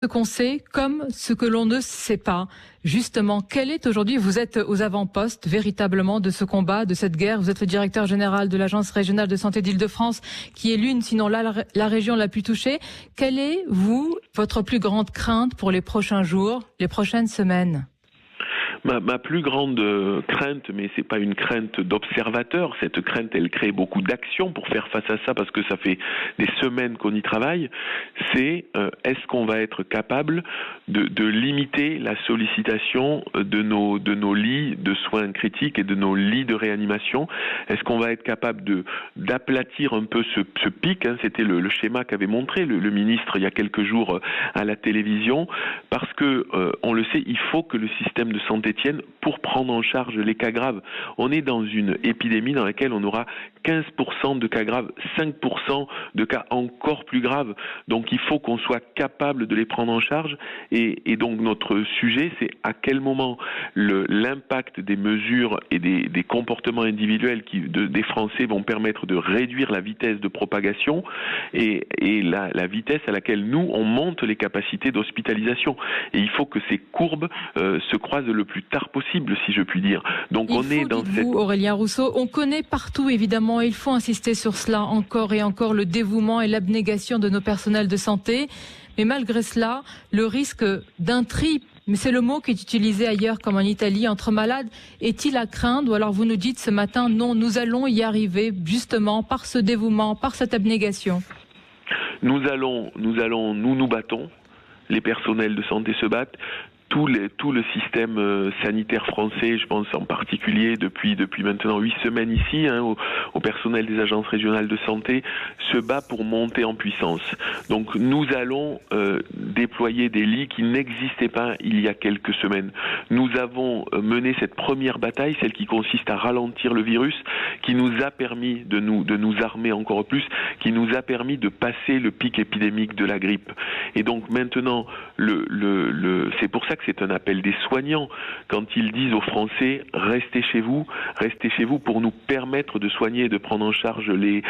Ce qu'on sait comme ce que l'on ne sait pas. Justement, quel est aujourd'hui, vous êtes aux avant-postes véritablement de ce combat, de cette guerre. Vous êtes le directeur général de l'Agence régionale de santé d'Île-de-France, qui est l'une, sinon la région la plus touchée. Quelle est, votre plus grande crainte pour les prochains jours, les prochaines semaines ? Ma plus grande crainte, mais c'est pas une crainte d'observateur, cette crainte elle crée beaucoup d'actions pour faire face à ça parce que ça fait des semaines qu'on y travaille, c'est est-ce qu'on va être capable de limiter la sollicitation de nos lits de soins critiques et de nos lits de réanimation. Est-ce qu'on va être capable d'aplatir un peu ce pic, c'était le schéma qu'avait montré le ministre il y a quelques jours à la télévision, parce que on le sait, il faut que le système de santé tienne pour prendre en charge les cas graves. On est dans une épidémie dans laquelle on aura 15% de cas graves, 5% de cas encore plus graves. Donc il faut qu'on soit capable de les prendre en charge et donc notre sujet, c'est à quel moment l'impact des mesures et des comportements individuels des Français vont permettre de réduire la vitesse de propagation et la vitesse à laquelle nous, on monte les capacités d'hospitalisation. Et il faut que ces courbes se croisent le plus tard possible, si je puis dire. Donc vous, Aurélien Rousseau, on connaît partout, évidemment, il faut insister sur cela encore et encore, le dévouement et l'abnégation de nos personnels de santé. Mais malgré cela, le risque d'un tri, mais c'est le mot qui est utilisé ailleurs comme en Italie, entre malades, est-il à craindre? Ou alors vous nous dites ce matin, non, nous allons y arriver justement par ce dévouement, par cette abnégation. Nous nous battons, les personnels de santé se battent. Tout le système sanitaire français, je pense en particulier depuis maintenant 8 semaines ici, au personnel des agences régionales de santé, se bat pour monter en puissance. Donc nous allons déployer des lits qui n'existaient pas il y a quelques semaines. Nous avons mené cette première bataille, celle qui consiste à ralentir le virus, qui nous a permis de nous armer encore plus, qui nous a permis de passer le pic épidémique de la grippe. Et donc maintenant, c'est pour ça que c'est un appel des soignants quand ils disent aux Français restez chez vous pour nous permettre de soigner et de prendre en charge les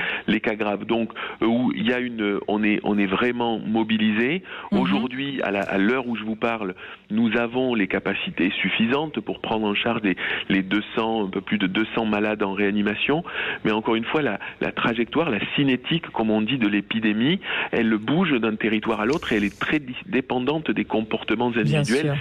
cas graves. Donc où il y a on est vraiment mobilisés. Aujourd'hui, à l'heure où je vous parle, nous avons les capacités suffisantes pour prendre en charge les 200, un peu plus de 200 malades en réanimation. Mais encore une fois, la trajectoire, la cinétique, comme on dit, de l'épidémie, elle bouge d'un territoire à l'autre et elle est très dépendante des comportements individuels